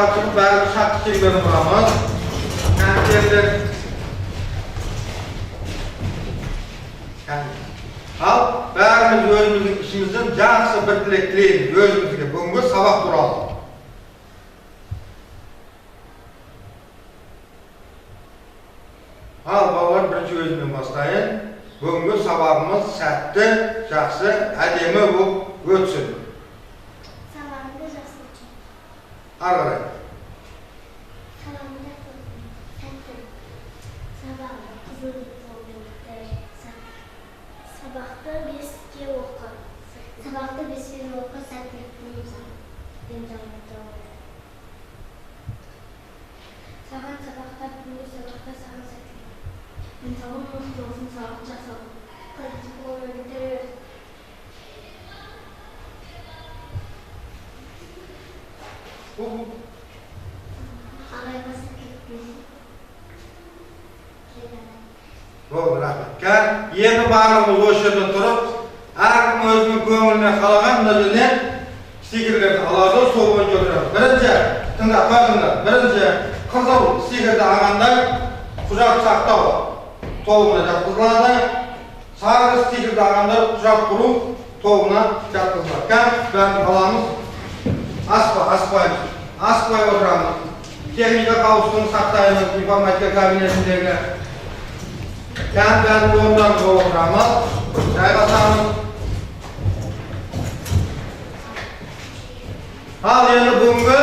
açıp bari şart çiçeklerini bulamız. Kendilerinde al, bärimiz özümüzün işimizin jakşı bir tilekleyin, özümüzge bugünkü sabak turalı. Al, balalar birinci özümden başlayın. Bugünkü sabahımız sәtті, жақсы, әдемі болып өтсін. Sabahımda жақсы өтсін. Ары қарай. Sabahımda sәтті. Sabahımda қызыл Sabahta besке оқы. Sabahta besке оқы сәттілік болсын. Саған sabahta бүгінгі sabahta саған сәттілік. Саған мықты болсын, саған жасау. Қыртып ойынды. Ағайға сәттілік болсын. Болды, рахмет. Енді барлығымыз осы жерде тұрып, әркім өзінің көңіліне қалаған нәрседен стикерлерді алады, сол бойынша отырады. Бірінші, тыңдап қойыңдар. Бірінші, қызыл стикерді алғанда құжат сақтау тобына жатқызылады. Сары стикерді алғанда құжат құру тобына жатқызылады. Бәрін аламыз. Аспай отырамыз. Техника қауіпсіздігін сақтаймыз информатика кабинетіндегі. Бәрін орындарымызға отырамыз. Жайғасамыз. Ал енді бүгінгі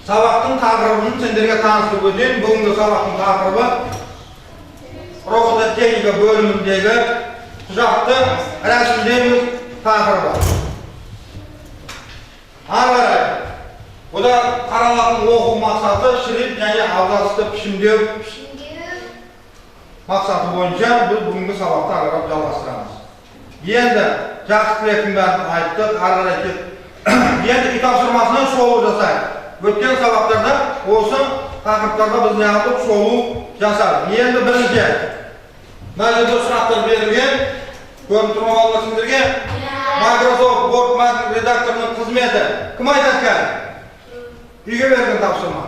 сабақтың тақырыбын сендерге таныстырып өтейін. Бүгінгі сабақтың тақырыбы робототехника бөліміндегі құжатты рәсімдеу тақырыбы. Ары қарай, бұда қаралатын оқу мақсаты шрифт және абзацты пішімдеу мақсаты бойынша біз бүгінгі сабақты ары қарап жалғастырамыз. Енді жақсы тілектің бәрін айттық, ары қарай кет. Енді үй тапсырмасынан шолу жасайық. Өткен сабақтарда осы тақырыптарға біз неғылып шолу жасадық. Енді бірінші, мына жерде сұрақтар берілген, көріп тұрмай балалар сіздерге. Microsoft Word мәтін редакторының қызметі. Кім айтады? Үйге берген тапсырма.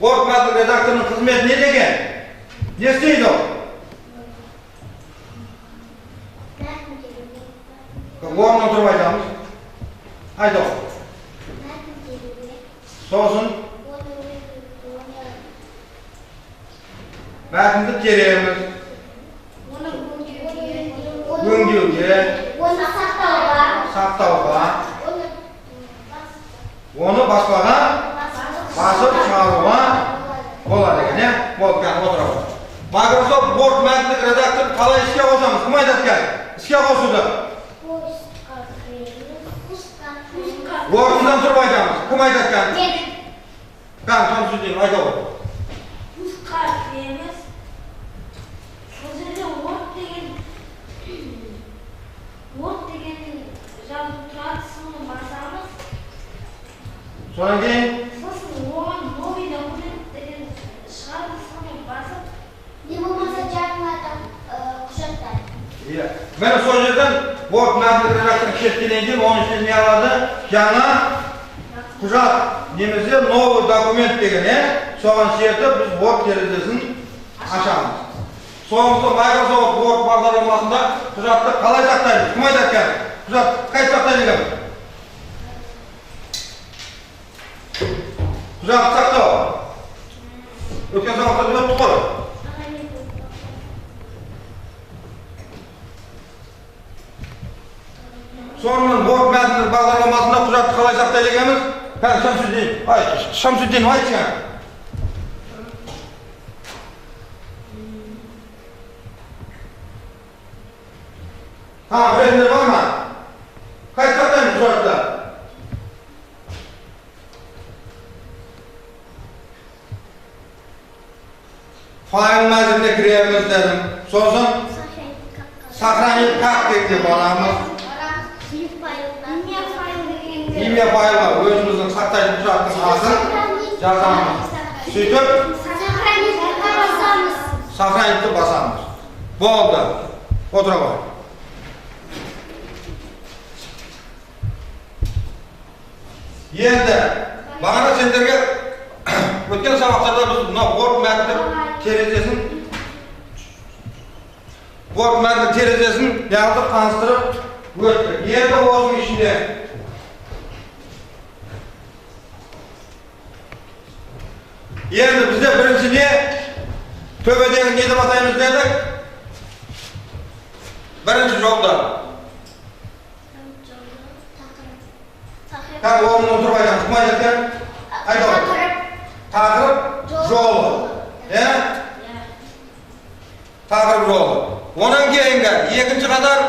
Word мәтін редакторының қызметі не деген? Не істейді ол? Орнынан тұрып айтамыз. Айда ол. Сосын мәтінді тереміз. Өңдеуге, сақтауға, оны баспаға басып шығаруға болады екен, болып отырады. Microsoft Word мәтіндік редакторын қалай іске қосамыз? Кім айтады? Іске қосуды. Орнынан тұрып айтамыз. Кім айтады? Соны сөздеймін, айта ғой. Содан кейін новый документ деген шығарды соны басып, не болмаса жаңадан құжаттар. Мені сол жерден Word мәтіндік редакторын шеттенен кейін оның ішіне не алады? Жаңа құжат немесе новый документ деген, соған шертіп біз Word терезесін ашамыз. Соңғы Microsoft Word бағдарламасында құжатты қалай сақтаймыз? Кім айтады? Құжат қай сақтайды? Құжат сақтау. Өткен сабақтарда өттік қой. Сонымен Word мәтіндік бағдарламасында құжатты қалай сақтайды екенбіз? Шамсуддин, айтшы. Білетіндер бар ма? Қай сақтаймыз құжатты? Файл мәзіріне кіреміз дедім. Сосын сохранить как деген барамыз. Имя файлға өзіміздің сақтайтын құжаттың атын жазамыз. Сөйтіп сохранитті басамыз. Болды. Отыра ғой. Енді бағана сендерге өткен сабақтарда біз мына Word мәтіндік терезесін яғып таныстырып өттік. Енді осының ішінде енді бізде бірінші не? Төбедегі не деп атаймыз дедік? Бірінші жолда. Как орнын отырып айтамыз, кім айтады? Айтады. Тақырып жолы. Тақырып жолы. Онан кейінгі екінші қатар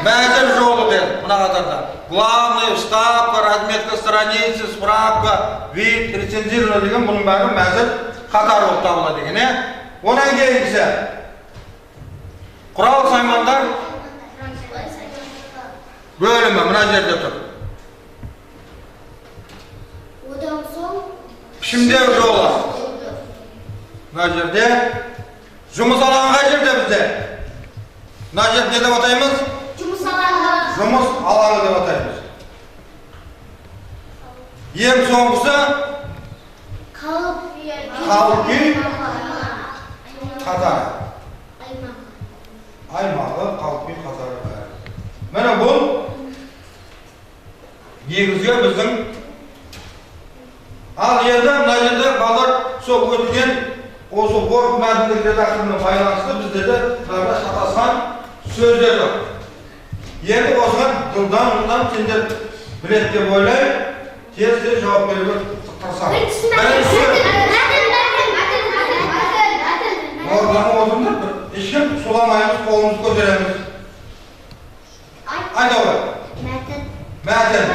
мәзір жолы деді мына қатарда. Главный, вставка, разметка страницы, справка, вид, рецензирование деген бұның бәрі мәзір қатар болып табылады деген. Онан кейінгісі құрал саймандар бөлімі мына жерде тұр. Одан соң Пішімдеу жолы. Мына жерде жұмыс алаңы қай жерде бізде? Мына жерде не деп атаймыз? жұмыс алаңы. Жұмыс алаңы деп атаймыз. Ең соңғысы қалып күй қатары. Аймағы қалып күй қатары. Міне бұл негізгі біздің. Ал енді мына жерде балдар сол өткен осы Word мәтіндік редакторына байланысты біздерде шатасқан сөздер бар. Енді осыған жылдан сендер біледі деп ойлай, тез жауап беруге тырысамын. Орнама отырыңдар, ешкім сұламаймыз, қолымызды көтереміз. Айда ой. Мәтін.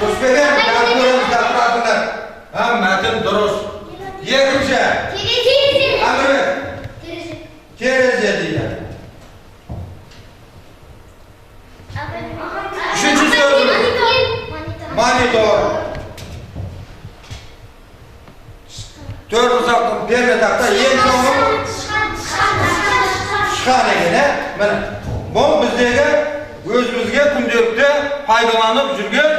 Түспеген, бәрі көреміз жатыратыңдар. Мәтін дұрыс. Екінші. Терезе дейді. Үшінші сөзіміз. Монитор. Төртінші пернетақта ең соңы шыққан екен. Міне, бұл біздегі өзімізге күнделікті пайдаланып жүрген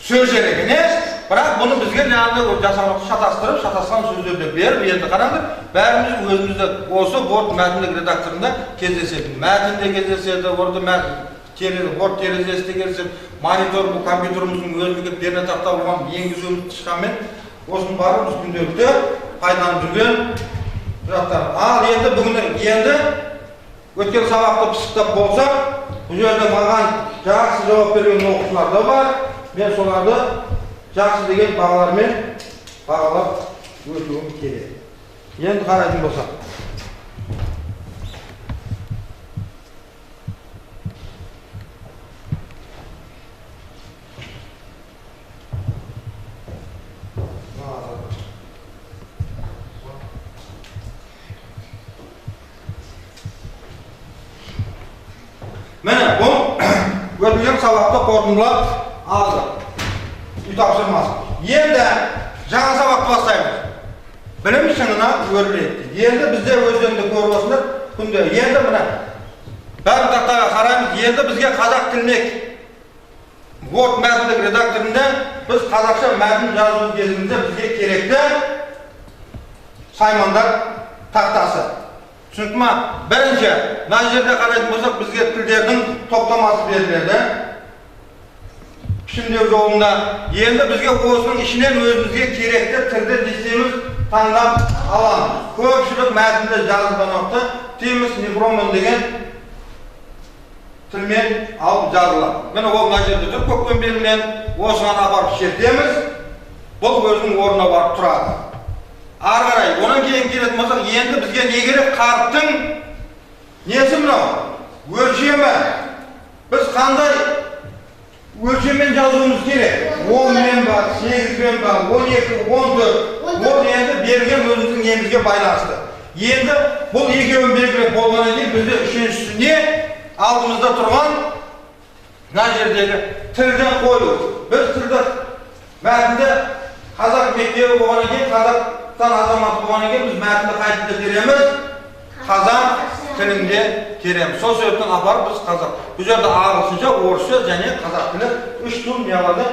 сөздер екен. Бірақ бұны бізге шатастырып, шатасқан сөздерді беріп, енді қараңдар, бәріміз өзімізді осы Word мәтіндік редакторында кездеседі. Мәтінде кездеседі, Word терезесі де кездеседі, монитор бұл компьютеріміздің өзімізге пернетақта оған енгізуіміз шыққанмен, осының бары біз күнделікті пайдаланып жүрген заттар. Ал енді бүгін өткен сабақты пысықтап болсақ, бұл жерде маған жақсы жауап берген оқушылар да бар. Мен соларды жақсы деген бағалармен бағалап өтуім керек. Енді қарайтын болсақ. Міне, бұл өтілген сабақты қорытындылап алды. Үй тапсырмасы. Енді жаңа сабақты бастаймыз. Білім шыңына өрлейді. Енді бізде өздерінде көріп осындар күнде. Енді міне, бәрін тақтаға қараймыз. Енді бізге қазақ тіліне Word мәтіндік редакторында біз қазақша мәтін жазу кезінде бізге керекті саймандар тақтасы. Түсінікті ма? Бірінші, мына жерде қарайтын болсақ, бізге тілдердің топтамасы беріледі. Пішімдеу жолында. Енді бізге осының ішінен өзімізге керекті тілді десеміз таңдап аламыз. Көпшілік мәтінді жазылған уақытта Тимус Неброман деген тілмен алып жазылады. Міне ол мына жерде тұр, көкпен белгіленіп, осыған апарып шертеміз. Бұл өзінің орнына барып тұрады. Ары қарай, онан кейін келетін болсақ, енді бізге не керек? Қаріптің несі мынау? Өлшемі. Біз қандай өлшеммен жазуымыз керек? 10-мен ба, 8-мен ба, 12, 14. Ол енді берген өзіміздің немізге байланысты. Енді бұл екеуін белгілеп болғаннан кейін бізде үшіншісі не? Алдымызда тұрған мына жердегі тілді қою. Біз тілді мәтінді қазақ мектебі болғаннан кейін, Қазақстан азаматы болғаннан кейін біз мәтінді қайтып тереміз? Қазақ тілінде teremiz. Sol sebepten aparıp biz Kazak. Bu yerde Ağrısınca, Orusça және Kazak tili 3 tür meyalada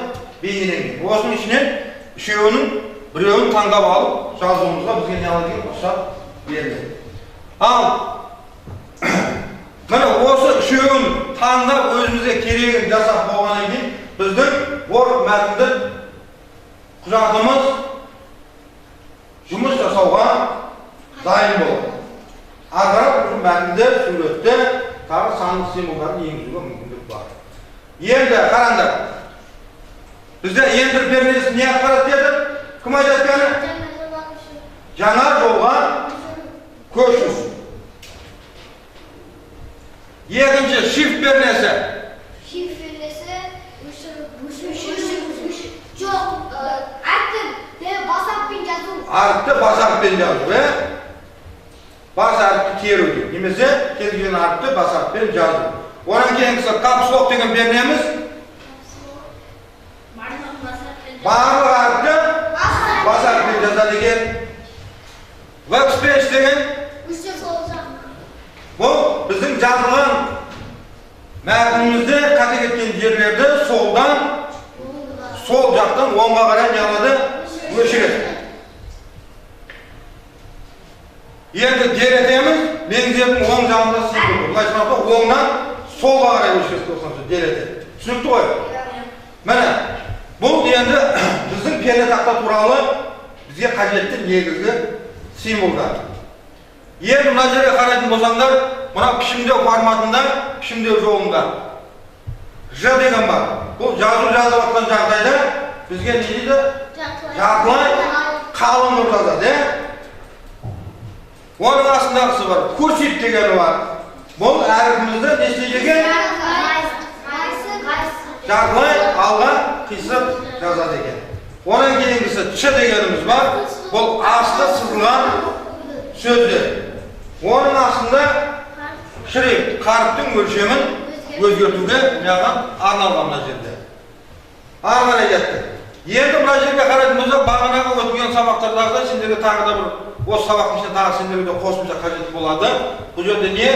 belgilenген. Osының içine üçeğinin bireğini tangap alıp жазуымызға бізге мeyala деген рұқсат берілді. Al mana осы үшеуін таңдап өзімізге керегін жасап болғаннан кейін біздің ор мәтінді құжатымыз жұмыс жасауға дайын болады. Ары қарай мәтінді, суретті, тағы сандық символдарын енгізуге мүмкіндік бар. Енді қараңдар. Бізде ендір пернесі не ақпарат деді? Кім айтады? Жаңа жолға көшу. Екінші shift пернесі. Shift пернесі жоқ, әріпті басарпен жазу. Әріпті басарпен жазу, бас әріпті теру дейді. Немесе кез келген әріпті басарпен жазу. Одан кейінгісі капслок деген пернеміз. Барлық әріпті басарпен жазады екен. Workspace деген бұл біздің жазылған мәтінімізде қате кеткен жерлерді солдан сол жақтан оңға қарай не алады? Өшіреді. Енді делетеміз, меңзердің оң жағында символ. Бұлай санатта оңнан солға қарай өшіреді осынша делете. Түсінікті ғой? Міне, бұл енді біздің пернетақта туралы бізге қажетті негізгі символдар. Енді мына жерге қарайтын болсаңдар, мына пішімдеу форматында, пішімдеу жолында Ж деген бар. Бұл жазу жазып жатқан жағдайда бізге не дейді? Жартылай қалың болып жазады. Оның астындағысы бар. Курсив дегені бар. Бұл әріпімізді не істейдеген? Жартылай алға қисып жазады екен. Оның кейінгісі Ч дегеніміз бар. Бұл асты сызылған сөздер. Оның астында шрифт, қаріптің өлшемін өзгертуге арналған мына жерде. Ары қарай кетті. Енді мына жерге қарайтын болсақ, бағанағы өткен сабақтардағыдай сендерге тағы да бір осы сабақтың ішінде тағы сендерге қосымша қажет болады. Бұл жерде не?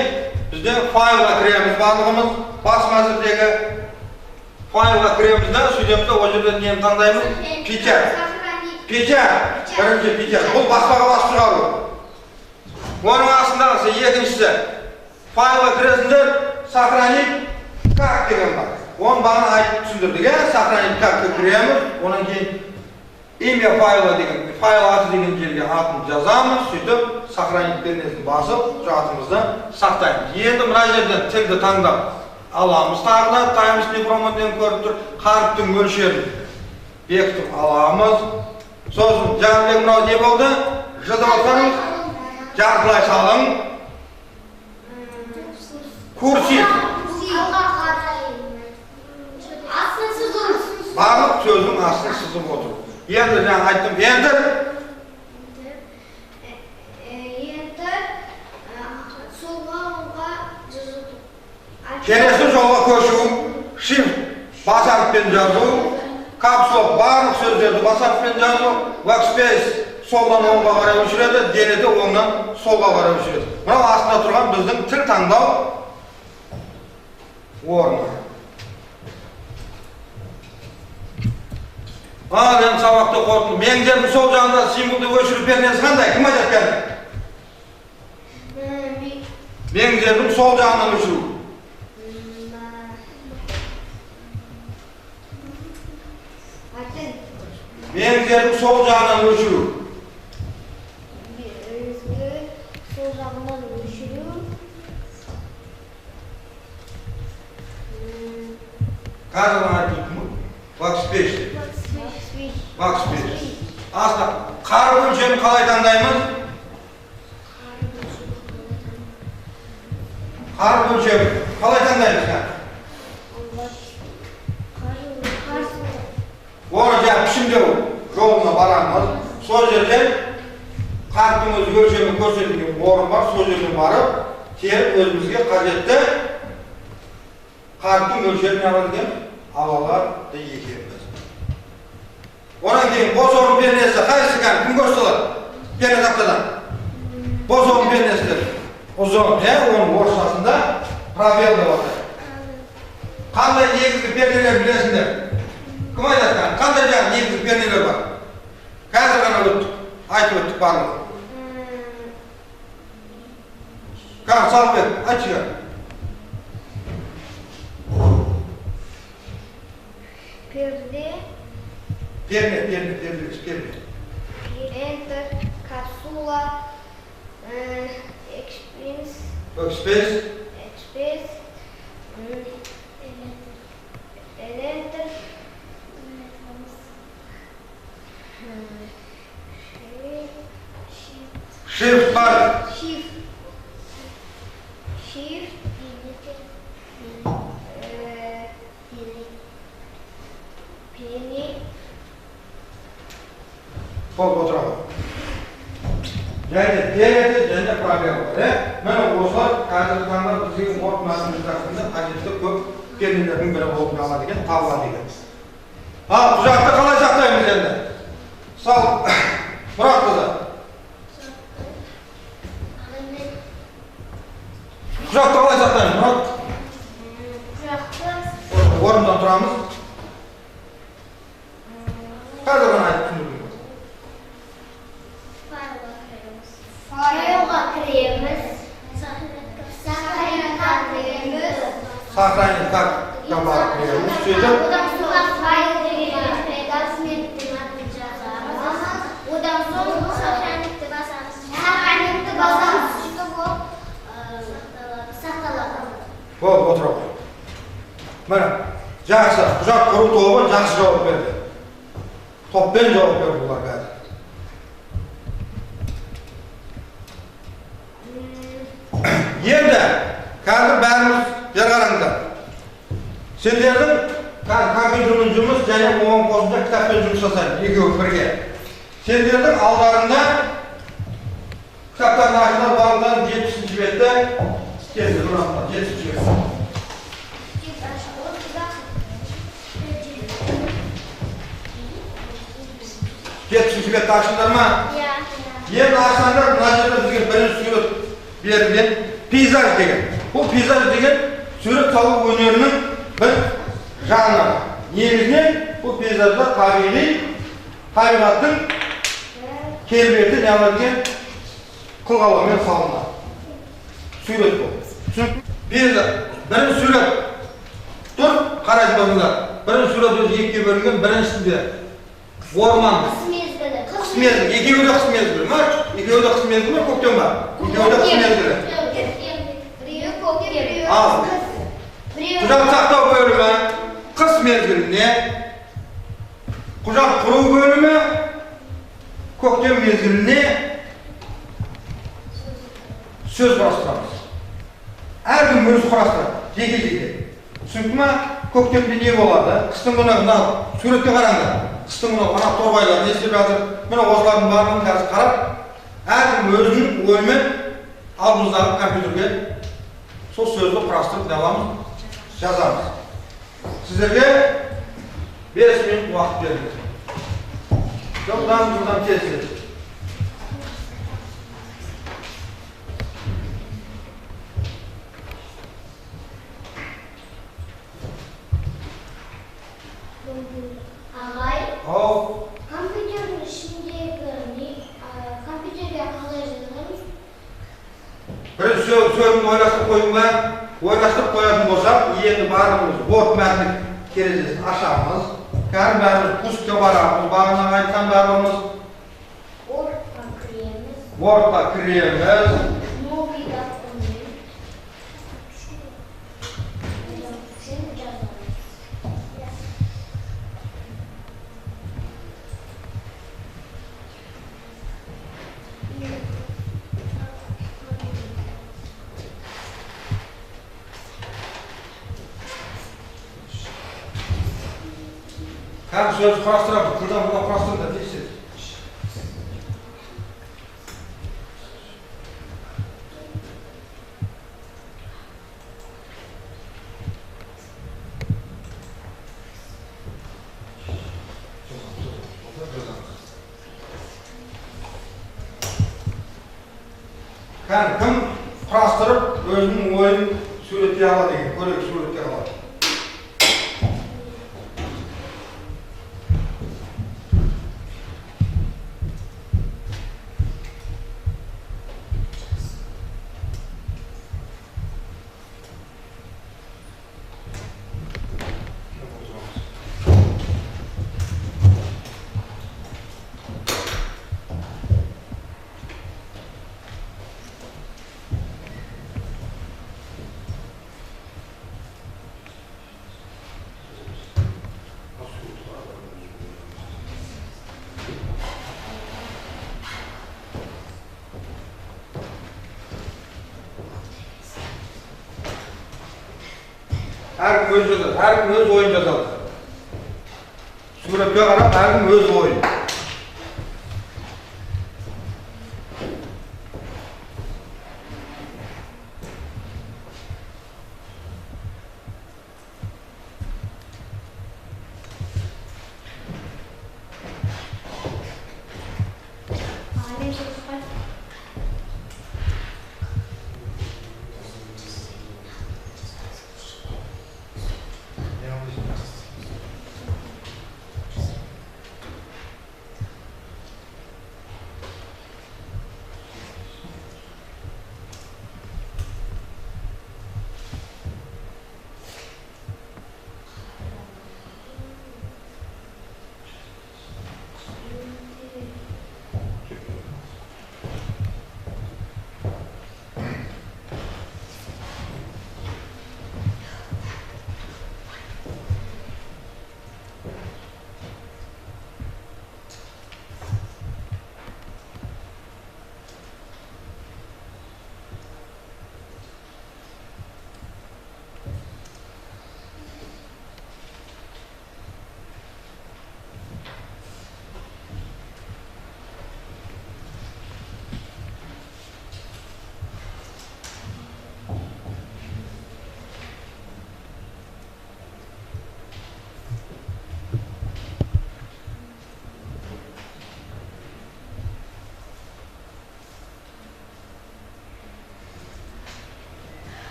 Бізде файлға кіреміз барлығымыз. Бас мәзірдегі файлға кіреміз да, сөйтеміз де ол жерде нені таңдаймыз? Печать. Печать. Бірінші печать. Бұл баспаға бас шығару. Оның астындағысы екіншісі файлға кіресіңдер, сохранить как деген бар. Оны бағана айтып түсіндірдік, сохранить как кіреміз, онан кейін имя файла деген, файл аты деген жерге атын жазамыз, сөйтіп сохранить пернесін басып, құжатымызды сақтаймыз. Енді мына жерден тілді таңдап аламыз, тағы да Times New Roman-ден көріп тұр, қаріптің мөлшерін бекітіп аламыз. Сосын жаңағыдай мынау не болды? Жазып алсаңыз, жартылай салың. Курсив. Барлық сөздің астын сызып отыр. Енді жаңа айттым, ентер. Келесі жолға көшу, shift бас әріппен жазу, капслок барлық сөздерді бас әріппен жазу, workspace солдан оңға қарай өшіреді, делеті оңнан солға қарай өшіреді. Мынау астында тұрған біздің тіл таңдау орны. Ал енді сабақты қорытынды. Меңзердің сол жағында символды өшіріп пернесі қандай? Кім айтады екен? Меңзердің сол жағынан өшіру. Меңзердің сол жағынан өшіру. Сол жағынан өшіру. Қазір айтып мұ? Workspace. Workspace. Астында қар өлшемін қалай таңдаймыз? Қар өлшемін қалай таңдаймыз? Оны жаңа пішімдеу жолына барамыз. Сол жерден қаріптің өзі өлшемін көрсетілген орын бар. Сол жерден барып, теріп өзімізге қажетті қаріптің өлшемін алады алаларды екенбіз. Одан кейін бос орын пернесі қайсы екен? Кім көрсетіледі? Пернетақтадан. Бос орын пернесі ұзын, оның ортасында Pробel деп атайды. Қандай негізгі пернелер білесіңдер? Кім айтады? Қандай жаңағы негізгі пернелер бар? Қазір ғана өттік, айтып өттік барлығы. Салбек, айтшы. Перде. Перне. Enter, капсула, экспресс, электр, Shift бар. Болып отырады. Және делеті және пробел бар. Міне осылар қазіргі таңда бізге орт мәтіндерінде қажетті көп пернелердің бірі болып қалады екен, табылады екен. Құжатты қалай сақтаймыз енді? Сал, Мұрат қызы. Құжатты қалай сақтаймыз, Мұрат? Орындан тұрамыз. Қазір ғана айтып түсіндірдім. Файлға кіреміз. Сохранить как барып кіреміз. Сөйтіп. Одан соң файл деген документті жазамыз. Одан соң сохранитті басамыз. Сохранитті басамыз. Сөйтіп ол сақталады. Болып отырады. Міне, жақсы. Құжат құру тобы жақсы жауап берді. Топпен жауап берді бұлар қазір. Енді, қазір бәріміз жер қараңыздар. Сендердің компьютермен жұмыс және оған қосымша кітаппен жұмыс жасайды, екеуі бірге. Сендердің алдарында кітаптардың ашылар барлығын 70-ші бетті келді, 70-ші бетті. 70-ші бетті ашылдар ма? Енді ашылдар, мына жерде бізге бірінші сурет берілген пейзаж деген. Бұл пейзаж деген сурет салу өнерінің бір жанры. Негізінен бұл пейзаждар табиғаттың келбеті неғылған қылғалармен салынады. Сурет бұл. Пейзаж. Бірінші сурет. Тұр, қарайтын болыңыздар. Бірінші сурет өзі екіге бөлінген, біріншісінде орман. Қыс мезгілі. Екеуі де қыс мезгілі ме? Екеуі де қыс мезгілі ме? Көктем бар. Екеуі де қыс мезгілі. Ал. Құжат сақтау бөлімі қыс мезгіліне, құжат құру бөлімі көктем мезгіліне сөз құрастырамыз. Әркім өзі құрастырады, жеке-жеке. Түсінді ме? Көктемде не болады? Қыстың күні мына суретке қараңдар. Қыстың күні мына торбайлар не істеп жатыр? Міне осылардың барлығын қазір қарап, әркім өзінің ойымен алдымыздағы компьютерге сол сөзді құрастырып не аламыз, жазамыз. Сіздерге 5 минут уақыт беріңіз. Жылдан тез. Ағай, Ау. компьютердің ішіндегі компьютерге қалай жазамыз? Бірінші сөзін ойластырып қойдың ба? Ойластырып қоятын болсақ, енді барлығымыз Word мәтін терезесін ашамыз. Қазір бәріміз пускқа барамыз, бағана айтқан барлығымыз Wordқа кіреміз. Новый документ. Қазір сөзді құрастырамыз, қылдан бұлан құрастырды, дейсіз. Кім құрастырып, өзінің ойын Surette ala деген, көрек surette ala. Әркім өз жазады, әркім өз ойын жазады. Суретке қарап, әркім өз ойын.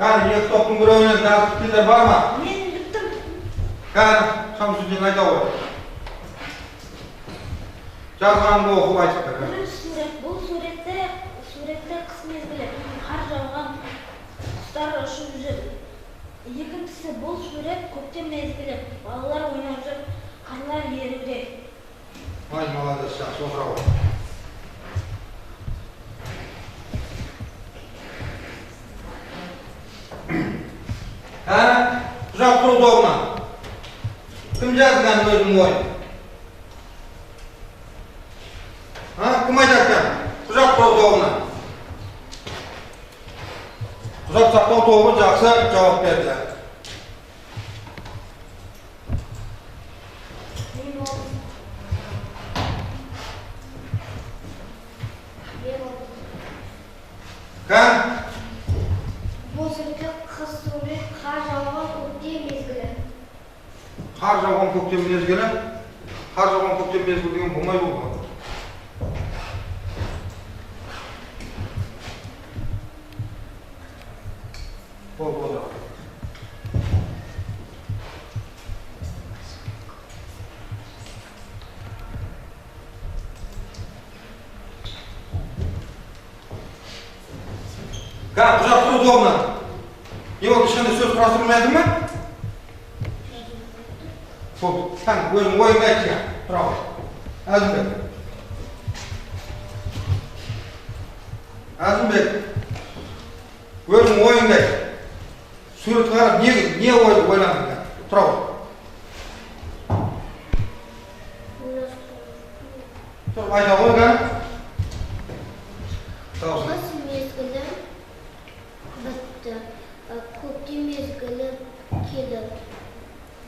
Kan, екі топтың біреуінен жазып келер бар ма? Мен біттім. Kan, Шамсудин айта ғой. Жазғанды оқып айтып бер. Бірінші сурет. Бұл суретте қыс мезгілі қар жауған құстар ұшып жүр. Екіншісі бұл сурет көктем мезгілі балалар ойнап жүр, қарлар еруде. Ай, молодец, жақсы отыра ғой. Құжат құру тобына. Кім жазған өзінің ойын? Кім айтатқан? Құжат құру тобына. Құжат сақтау тобы жақсы жауап берді. Kan? Бұл суретте қыс сурет, қар жауған көктем мезгілі. Қар жауған көктем мезгілі. Қар жауған көктем мезгілі деген болмай болды. Болды. Kan, құжат құру тобына. Не болды, ешқандай сөз құрастырылмайды ма? Болды, kan, өзің ойыңды айтшы. Тұра ғой. Әзімбек. Әзімбек. Өзің ойыңды айт. Суретке қарап не ойландың? Тұра ғой. Айта ғой, kan. Қыс мезгілі бітті, көктем мезгілі келді.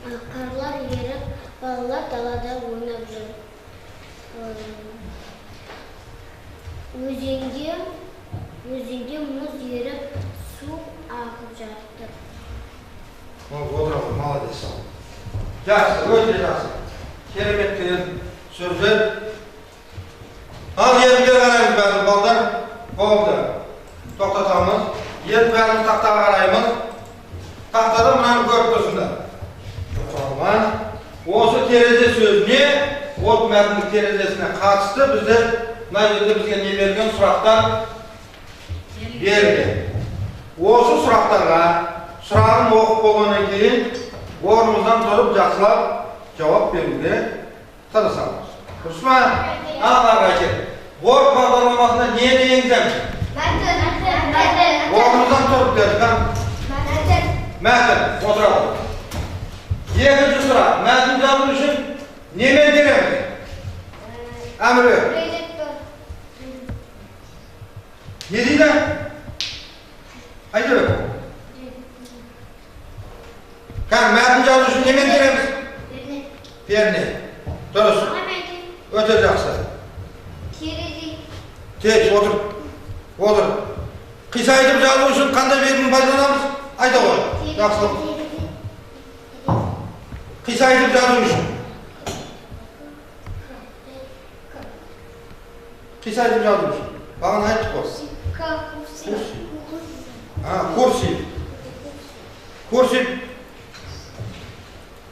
Қарлар еріп, балалар далада ойнап жүр. Өзенге мұз еріп, су ағып жатты. Молодец. Жақсы, өте жақсы. Керемет деген сөздер. Ал енді қараймыз бәрі балдар. Болды. Тоқтатамыз. Енді бәріміз тақтаға қараймыз. Тақтада мынаны көріп тұрсыңдар. Осы терезе сөзіне, от мәтіндік терезесіне қатысты біздер мына жерде бізге не берген сұрақтар берілген. Осы сұрақтарға сұрағын оқып болғаннан кейін орнымыздан тұрып жақсылап жауап беруге тырысамыз. Дұрыс па? Аналарға кел. Word бағдарламасына нені енгіземіз? Орнымыздан тұрып деді. Мәтін. Отырады. Екінші сұрақ. Мәтін жазу үшін немен береміз? Әмірлер. Не дейді? Айтып өт. Мәтін жазу үшін немен береміз? Перне. Дұрыс. Өте жақсы. Терезе. Отыр. Отыр. Қисайтып жазу үшін қандай вербін пайдаланамыз? Айта ғой. Жақсы. Қисайтып жазу үшін. Қисайтып жазу үшін. Бағана айттық қой. Курсив. Курсив.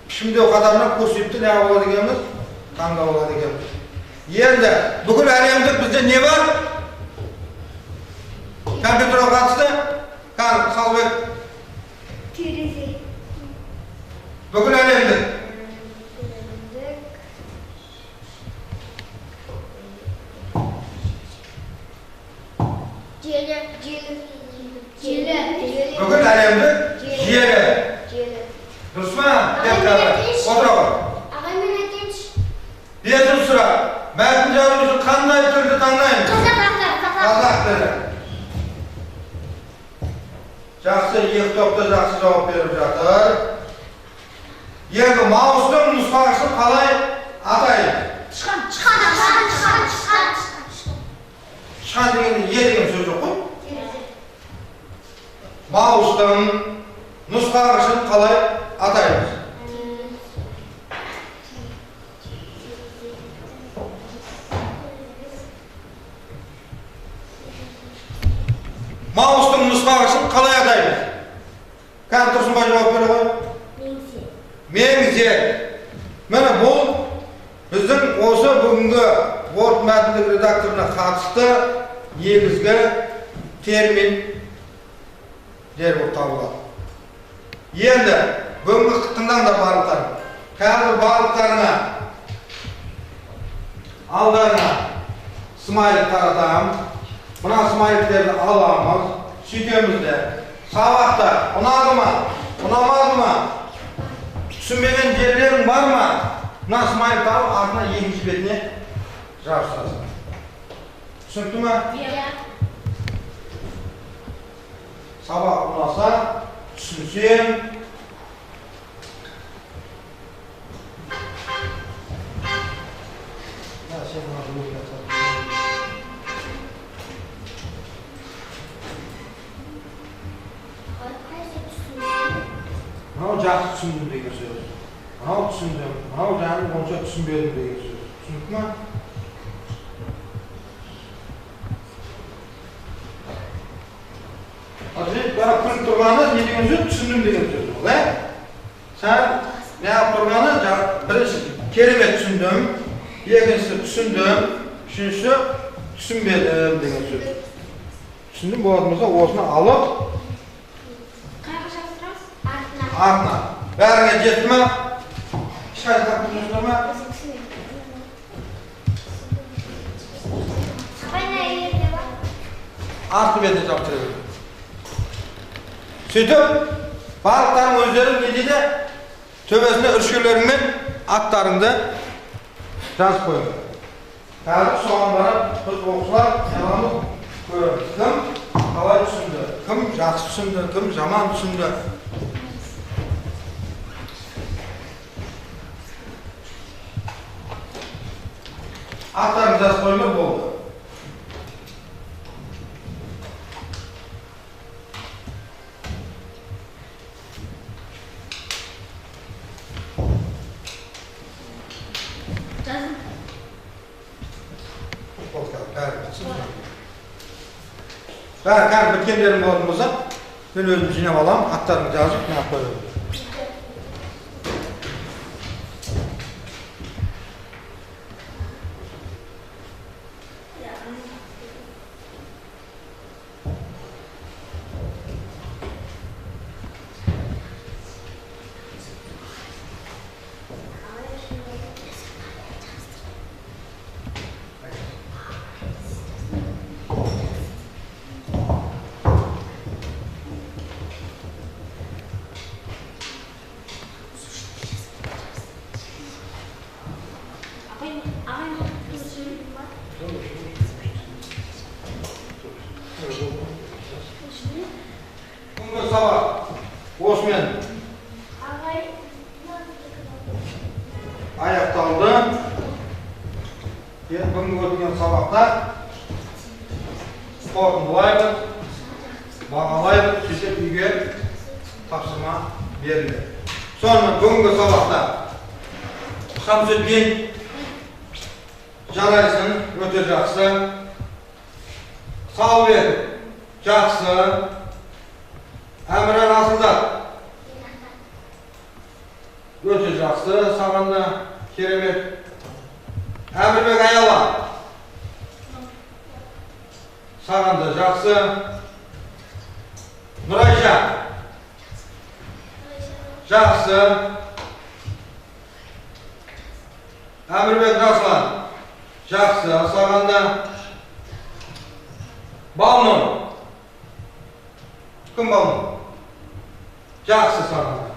Пішімдеу қатарынан курсивті не болады екенбіз? Қанға болады екенбіз. Енді бүкіл әлемдік бізде не бар? Компьютерға қатысты? Салбек. Терезе. Бүкіл әлемдік. Бүкіл әлемдік желі. Дұрыс па? Отыра ғой. Ағай мен айтайыншы. Бесінші сұрақ. Мәтін жазу үшін қандай түрді таңдаймыз? Қазақ тілі. Жақсы, екі топта жақсы жауап беріп жатыр. Енді маустың нұсқағышын қалай атайды? Тышқан дегенде е деген сөз жоқ қой? Маустың нұсқағышын қалай атаймыз? Маустың нұсқағышын қалай атаймыз? Кән Тұрсынбай жауап бере ғой? Меңзер. Міне бұл біздің осы бүгінгі Word мәтіндік редакторына қатысты негізгі термин болып табылады. Енді бүгінгі тыңдаңдар барлықтарың. Қазір барлықтарына алдарына смайлик таратамыз. Мына смайликтерді аламыз, сөйтеміз де. Сабақта ұнады ма, ұнамады ма? Түсінбеген жерлерің бар ма? Мына смайликті алып, артына екінші бетіне жабыстырасың. Түсінікті ма? Сабақ ұнаса, түсінсең, мынау жақсы түсіндім деген сөз. Мынау түсіндім, мынау жаңағы онша түсінбедім деген сөз. Түсіндік ма? Бәрі күн тұрғаны не деген сөз? Түсіндім деген сөз. Сән не алып тұрғаны? Бірінші керемет түсіндім, екіншісі түсіндім, үшіншісі түсінбедім деген сөз. Түсіндім болатымызда осыны алып артына. Бәріңе жетті ма? Ешқайда тапып жүрсіңдер ма? Арты бетіне жаптыра берді. Сөйтіп, барлықтарың өздерің не дейді? Төбесіне үршкелеріңмен аттарыңды жазып қойыңдар. Қазір соған барып, біз оқушылар яғамыз көреміз. Кім қалай түсінді? Кім жақсы түсінді? Кім жаман түсінді? Аттарын жазып қойыңдар болды. Kar bitkenlerim oldu bolsa, ben özüm jинап alam, atlarını yazıp ne yapayım. Bugün sabah Osman ayaktaldı. Bugün ötken sabahta sportlayıp, bağlayıp, süsep üye tapsırma verildi. Sonra bugün sabahta Şamsüddin Jalaysın öte жақсы, Salvet жақсы, Әмірән Асылзат öte жақсы, сағанды керемет. Әмірбек Аяла сағанды жақсы. Нұрайша жақсы. Әмірбек Жаслан жақсы, сағанды. Балнұр кім Балнұр? Жақсы сағанды.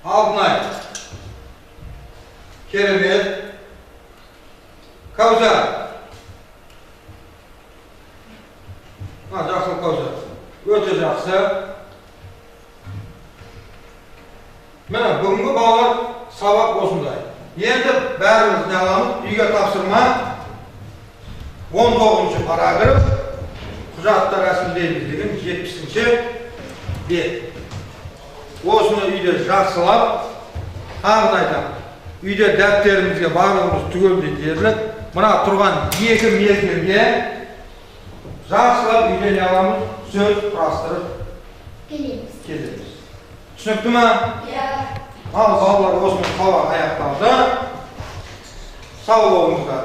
Алтынай керемет. Каузар жақсы Каузар өте жақсы. Міне бүгінгі балалар сабақ осындай. Енді бәріміз не аламыз? Үйге тапсырма 19-ші параграф құжатта рәсімдейміз деген 70-ші бет. Осыны үйде жақсылап, тағын айтам. Үйде дәптерімізге барлығымыз түгелдей дерлік. Мына тұрған екі мезгілге жақсылап үйде не аламыз? Сөз құрастырып келеміз. Түсінікті ма? Ал балалар осыны сабақ аяқталды. Сау болыңыздар.